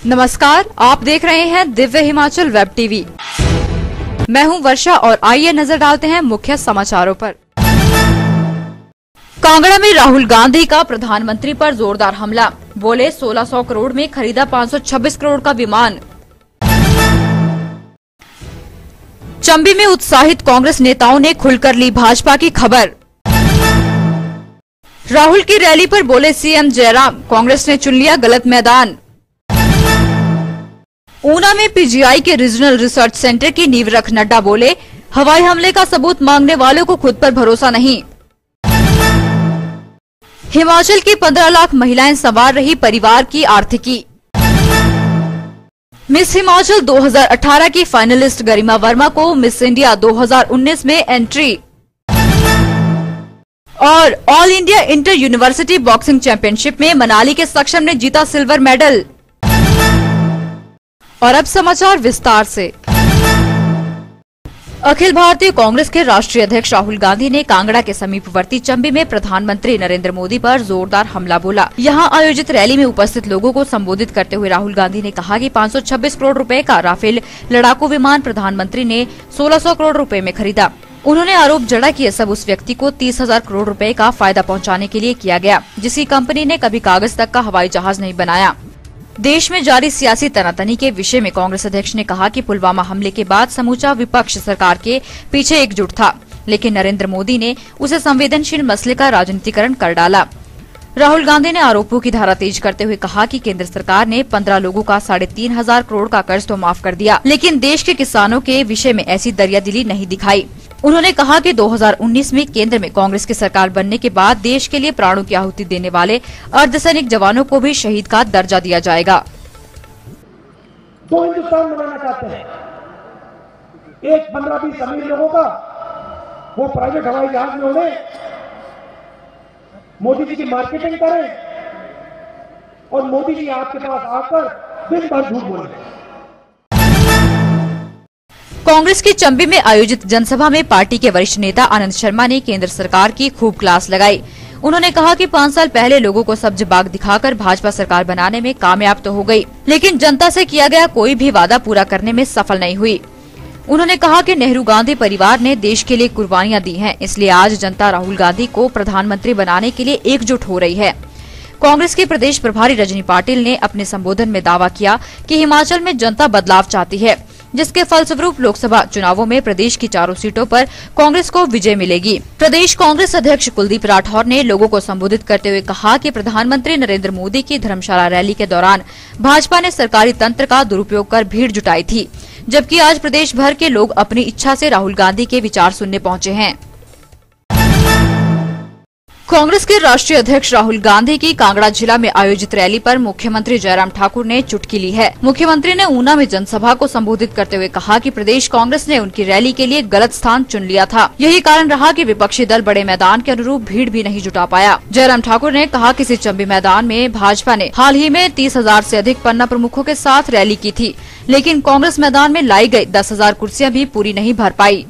नमस्कार, आप देख रहे हैं दिव्य हिमाचल वेब टीवी। मैं हूं वर्षा और आइए नजर डालते हैं मुख्य समाचारों पर। कांगड़ा में राहुल गांधी का प्रधानमंत्री पर जोरदार हमला, बोले 1600 करोड़ में खरीदा 526 करोड़ का विमान। चंबी में उत्साहित कांग्रेस नेताओं ने खुलकर ली भाजपा की खबर। राहुल की रैली पर बोले सीएम जयराम, कांग्रेस ने चुन लिया गलत मैदान। ऊना में पीजीआई के रीजनल रिसर्च सेंटर की नींव रख नड्डा बोले, हवाई हमले का सबूत मांगने वालों को खुद पर भरोसा नहीं। हिमाचल की 15 लाख महिलाएं संवार रही परिवार की आर्थिकी। मिस हिमाचल 2018 की फाइनलिस्ट गरिमा वर्मा को मिस इंडिया 2019 में एंट्री। और all India inter university boxing championship में मनाली के सक्षम ने जीता सिल्वर मेडल। और अब समाचार विस्तार से। अखिल भारतीय कांग्रेस के राष्ट्रीय अध्यक्ष राहुल गांधी ने कांगड़ा के समीपवर्ती चंबी में प्रधानमंत्री नरेंद्र मोदी पर जोरदार हमला बोला। यहां आयोजित रैली में उपस्थित लोगों को संबोधित करते हुए राहुल गांधी ने कहा कि 526 करोड़ रुपए का राफेल लड़ाकू विमान प्रधानमंत्री ने 1600 करोड़ रुपए में खरीदा। उन्होंने आरोप जड़ा कि यह सब उस व्यक्ति को 30,000 करोड़ रुपए का फायदा पहुंचाने के लिए किया गया, जिसकी कंपनी ने कभी कागज तक का हवाई जहाज नहीं बनाया। देश में जारी सियासी तनातनी के विषय में कांग्रेस अध्यक्ष ने कहा कि पुलवामा हमले के बाद समूचा विपक्ष सरकार के पीछे एकजुट था, लेकिन नरेंद्र मोदी ने उसे संवेदनशील मसले का राजनीतिकरण कर डाला। राहुल गांधी ने आरोपों की धारा तेज करते हुए कहा कि केंद्र सरकार ने 15 लोगों का 3,500 करोड़ का कर्ज तो माफ कर दिया, लेकिन देश के किसानों के विषय में ऐसी दरियादिली नहीं दिखाई। उन्होंने कहा कि 2019 में केंद्र में कांग्रेस की सरकार बनने के बाद देश के लिए प्राणों की आहुति देने वाले अर्धसैनिक जवानों को भी शहीद का दर्जा दिया जाएगा। दो हिंदुस्तान बनाना चाहते हैं, एक 15-20 अमीर लोगों का, वो प्राइवेट हवाई जहाज में उड़े, मोदी जी की मार्केटिंग करें और मोदी जी आपके पास आकर दिन भर झूठ बोले। कांग्रेस की चंबी में आयोजित जनसभा में पार्टी के वरिष्ठ नेता आनंद शर्मा ने केंद्र सरकार की खूब क्लास लगाई। उन्होंने कहा कि 5 साल पहले लोगों को सब्ज बाग दिखाकर भाजपा सरकार बनाने में कामयाब तो हो गई, लेकिन जनता से किया गया कोई भी वादा पूरा करने में सफल नहीं हुई। उन्होंने कहा कि नेहरू गांधी परिवार ने देश के लिए कुर्बानियां दी हैं, इसलिए आज जनता राहुल गांधी को प्रधानमंत्री बनाने के लिए एकजुट हो रही है। कांग्रेस के प्रदेश प्रभारी रजनी पाटिल ने अपने संबोधन में दावा किया कि हिमाचल में जनता बदलाव चाहती है, जिसके फलस्वरूप लोकसभा चुनावों में प्रदेश की 4 सीटों पर कांग्रेस को विजय मिलेगी। प्रदेश कांग्रेस अध्यक्ष कुलदीप राठौर ने लोगों को संबोधित करते हुए कहा कि प्रधानमंत्री नरेंद्र मोदी की धर्मशाला रैली के दौरान भाजपा ने सरकारी तंत्र का दुरुपयोग कर भीड़ जुटाई थी, जबकि आज प्रदेश भर के लोग अपनी इच्छा से राहुल गांधी के विचार सुनने पहुंचे हैं। कांग्रेस के राष्ट्रीय अध्यक्ष राहुल गांधी की कांगड़ा जिला में आयोजित रैली पर मुख्यमंत्री जयराम ठाकुर ने चुटकी ली है। मुख्यमंत्री ने ऊना में जनसभा को संबोधित करते हुए कहा कि प्रदेश कांग्रेस ने उनकी रैली के लिए गलत स्थान चुन लिया था। यही कारण रहा कि विपक्षी दल बड़े मैदान के अनुरूप भीड़ भी नहीं जुटा पाया। जयराम ठाकुर ने कहा कि इसी चंबी मैदान में भाजपा ने हाल ही में 30,000 से अधिक पन्ना प्रमुखों के साथ रैली की थी, लेकिन कांग्रेस मैदान में लाई गई 10,000 कुर्सियां भी पूरी नहीं भर पाई।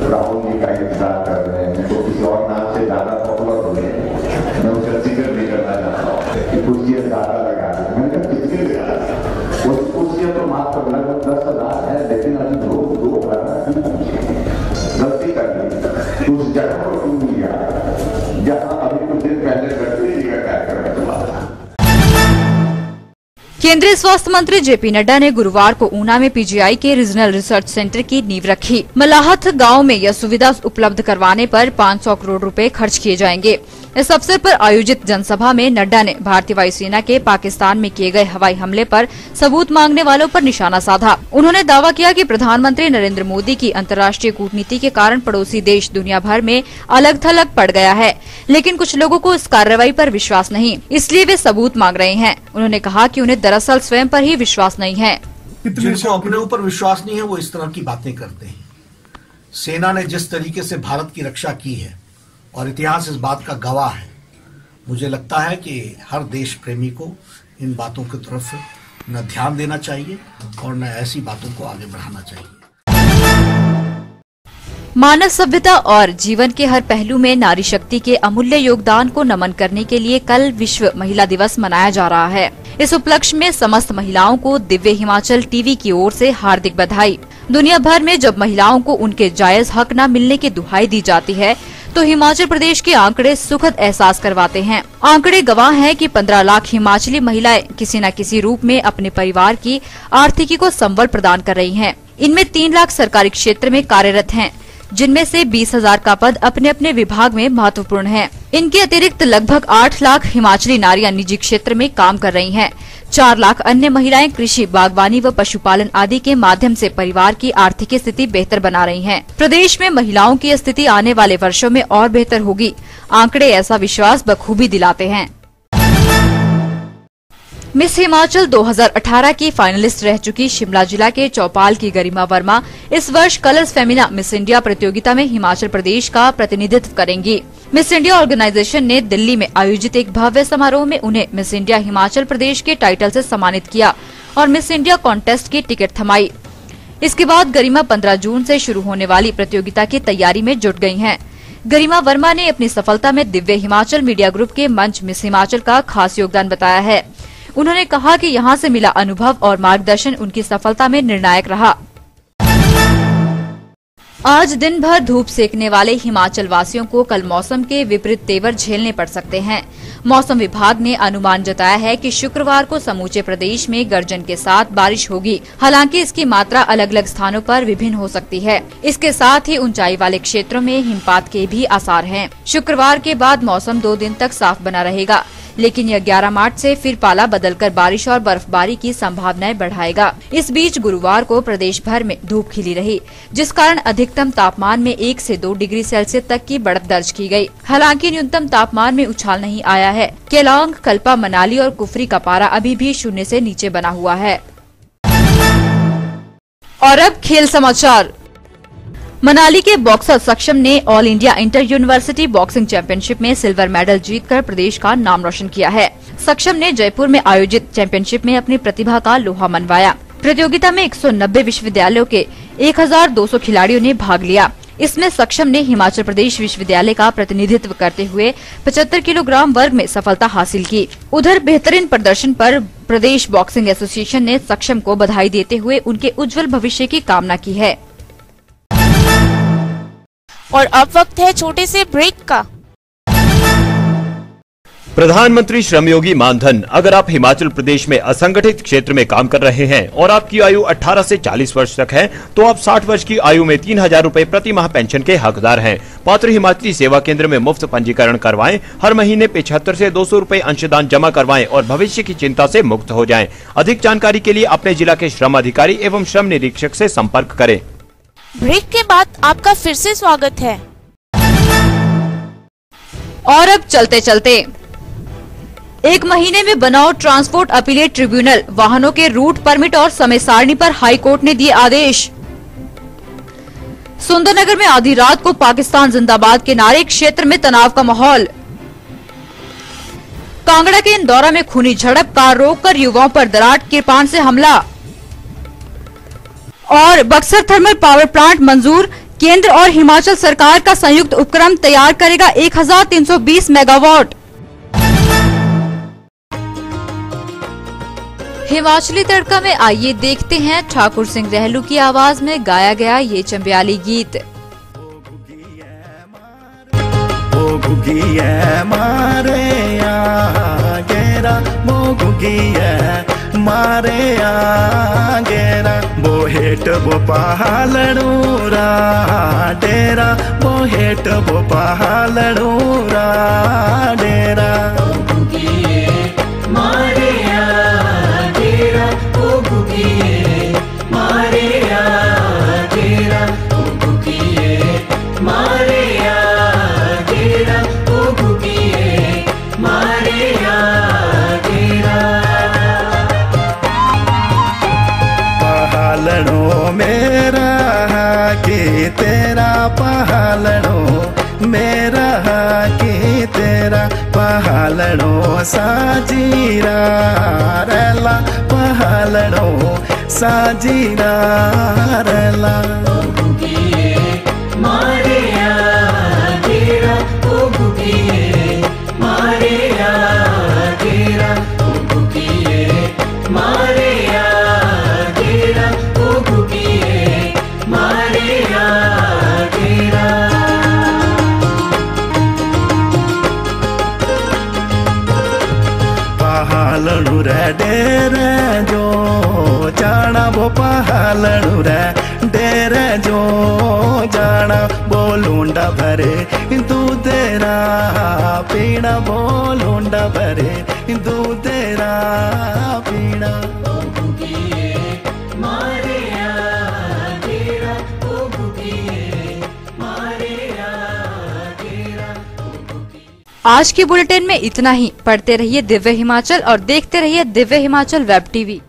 राहुल जी का इंतजार कर रहे हैं तो किसी और नाम से ज्यादा पॉपुलर हो गए। मैं उसका जिक्र नहीं करना चाहता हूँ कि कुर्सियां ज्यादा लगा दी। मैंने कहा किसके लिए वो कुर्सियां तो मात्र लगभग 10,000 है, लेकिन अभी दो गलती कर दी। उस जगह को क्यों लिया जहाँ अभी कुछ दिन पहले गडकरी जी का कार्यक्रम हुआ था। केंद्रीय स्वास्थ्य मंत्री जेपी नड्डा ने गुरुवार को ऊना में पीजीआई के रीजनल रिसर्च सेंटर की नींव रखी। मलाहत गांव में यह सुविधा उपलब्ध करवाने पर 500 करोड़ रुपए खर्च किए जाएंगे। इस अवसर पर आयोजित जनसभा में नड्डा ने भारतीय वायुसेना के पाकिस्तान में किए गए हवाई हमले पर सबूत मांगने वालों पर निशाना साधा। उन्होंने दावा किया कि प्रधानमंत्री नरेंद्र मोदी की अंतर्राष्ट्रीय कूटनीति के कारण पड़ोसी देश दुनिया भर में अलग थलग पड़ गया है, लेकिन कुछ लोगों को इस कार्रवाई पर विश्वास नहीं, इसलिए वे सबूत मांग रहे हैं। उन्होंने कहा कि उन्हें दरअसल स्वयं पर ही विश्वास नहीं है। जिनको अपने ऊपर विश्वास नहीं है वो इस तरह की बातें करते हैं। सेना ने जिस तरीके से भारत की रक्षा की है और इतिहास इस बात का गवाह है, मुझे लगता है कि हर देश प्रेमी को इन बातों की तरफ न ध्यान देना चाहिए और न ऐसी बातों को आगे बढ़ाना चाहिए। मानव सभ्यता और जीवन के हर पहलू में नारी शक्ति के अमूल्य योगदान को नमन करने के लिए कल विश्व महिला दिवस मनाया जा रहा है। इस उपलक्ष्य में समस्त महिलाओं को दिव्य हिमाचल टीवी की ओर से हार्दिक बधाई। दुनिया भर में जब महिलाओं को उनके जायज हक न मिलने की दुहाई दी जाती है, तो हिमाचल प्रदेश के आंकड़े सुखद एहसास करवाते हैं। आंकड़े गवाह हैं कि 15 लाख हिमाचली महिलाएं किसी न किसी रूप में अपने परिवार की आर्थिकी को संबल प्रदान कर रही हैं। इनमें 3 लाख सरकारी क्षेत्र में कार्यरत हैं, जिनमें से 20,000 का पद अपने अपने विभाग में महत्वपूर्ण है। इनके अतिरिक्त लगभग 8 लाख हिमाचली नारियां निजी क्षेत्र में काम कर रही हैं। 4 लाख अन्य महिलाएं कृषि, बागवानी व पशुपालन आदि के माध्यम से परिवार की आर्थिक स्थिति बेहतर बना रही हैं। प्रदेश में महिलाओं की स्थिति आने वाले वर्षों में और बेहतर होगी। आंकड़े ऐसा विश्वास बखूबी दिलाते हैं। मिस हिमाचल 2018 की फाइनलिस्ट रह चुकी शिमला जिला के चौपाल की गरिमा वर्मा इस वर्ष कलर्स फेमिना मिस इंडिया प्रतियोगिता में हिमाचल प्रदेश का प्रतिनिधित्व करेंगी। मिस इंडिया ऑर्गेनाइजेशन ने दिल्ली में आयोजित एक भव्य समारोह में उन्हें मिस इंडिया हिमाचल प्रदेश के टाइटल से सम्मानित किया और मिस इंडिया कॉन्टेस्ट की टिकट थमाई। इसके बाद गरिमा 15 जून से शुरू होने वाली प्रतियोगिता की तैयारी में जुट गई हैं। गरिमा वर्मा ने अपनी सफलता में दिव्य हिमाचल मीडिया ग्रुप के मंच मिस हिमाचल का खास योगदान बताया है। उन्होंने कहा कि यहां से मिला अनुभव और मार्गदर्शन उनकी सफलता में निर्णायक रहा। आज दिन भर धूप सेकने वाले हिमाचल वासियों को कल मौसम के विपरीत तेवर झेलने पड़ सकते हैं। मौसम विभाग ने अनुमान जताया है कि शुक्रवार को समूचे प्रदेश में गर्जन के साथ बारिश होगी। हालांकि इसकी मात्रा अलग अलग स्थानों पर विभिन्न हो सकती है। इसके साथ ही ऊंचाई वाले क्षेत्रों में हिमपात के भी आसार हैं। शुक्रवार के बाद मौसम 2 दिन तक साफ बना रहेगा, लेकिन यह 11 मार्च से फिर पाला बदलकर बारिश और बर्फबारी की संभावनाएं बढ़ाएगा। इस बीच गुरुवार को प्रदेश भर में धूप खिली रही, जिस कारण अधिकतम तापमान में 1 से 2 डिग्री सेल्सियस तक की बढ़त दर्ज की गई। हालांकि न्यूनतम तापमान में उछाल नहीं आया है। केलांग, कल्पा, मनाली और कुफरी का पारा अभी भी 0 से नीचे बना हुआ है। और अब खेल समाचार। मनाली के बॉक्सर सक्षम ने all India inter university boxing championship में सिल्वर मेडल जीतकर प्रदेश का नाम रोशन किया है। सक्षम ने जयपुर में आयोजित चैंपियनशिप में अपनी प्रतिभा का लोहा मनवाया। प्रतियोगिता में 190 विश्वविद्यालयों के 1200 खिलाड़ियों ने भाग लिया। इसमें सक्षम ने हिमाचल प्रदेश विश्वविद्यालय का प्रतिनिधित्व करते हुए 75 किलोग्राम वर्ग में सफलता हासिल की। उधर बेहतरीन प्रदर्शन पर प्रदेश बॉक्सिंग एसोसिएशन ने सक्षम को बधाई देते हुए उनके उज्जवल भविष्य की कामना की है। और अब वक्त है छोटे से ब्रेक का। प्रधानमंत्री श्रमयोगी मानधन। अगर आप हिमाचल प्रदेश में असंगठित क्षेत्र में काम कर रहे हैं और आपकी आयु 18 से 40 वर्ष तक है, तो आप 60 वर्ष की आयु में 3000 रूपए प्रति माह पेंशन के हकदार हैं। पात्र हिमाचली सेवा केंद्र में मुफ्त पंजीकरण करवाएं, हर महीने 75 से 200 रूपए अंशदान जमा करवाएं और भविष्य की चिंता से मुक्त हो जाएं। अधिक जानकारी के लिए अपने जिला के श्रम अधिकारी एवं श्रम निरीक्षक से संपर्क करें। ब्रेक के बाद आपका फिर से स्वागत है। और अब चलते चलते 1 महीने में बनाओ ट्रांसपोर्ट अपीलेट ट्रिब्यूनल। वाहनों के रूट परमिट और समय सारणी पर हाई कोर्ट ने दिए आदेश। सुंदरनगर में आधी रात को पाकिस्तान जिंदाबाद के नारे, क्षेत्र में तनाव का माहौल। कांगड़ा के इंदौरा में खूनी झड़प, कार रोककर युवाओं पर दराट किरपान से हमला। और बक्सर थर्मल पावर प्लांट मंजूर, केंद्र और हिमाचल सरकार का संयुक्त उपक्रम तैयार करेगा 1320 मेगावाट। हिमाचली तड़का में आइए देखते हैं ठाकुर सिंह रहलू की आवाज में गाया गया ये चंबियाली गीत। मारे आगेरा बोहेट बो पहाड़ूरा डेरा बोहेट बो पहाड़ूरा डेरा मारे आगेरा ओ गुगिए मारे आगेरा ओ गुगिए मारे आगेरा ओ गुगिए मारे आगेरा पहाड़ों मेरा कि तेरा पहाड़ों मेरा कि तेरा पहाड़ों साजीरा रेला पहाड़ों साजीरा रेला पहालणु रे डेरे जो जाना वो पहालणु रे डेरे जो जाना बोलूंडा भरे दूधेरा पीना बोलूंडा भरे दूधेरा पीना आज के बुलेटिन में इतना ही। पढ़ते रहिए दिव्य हिमाचल और देखते रहिए दिव्य हिमाचल वेब टीवी।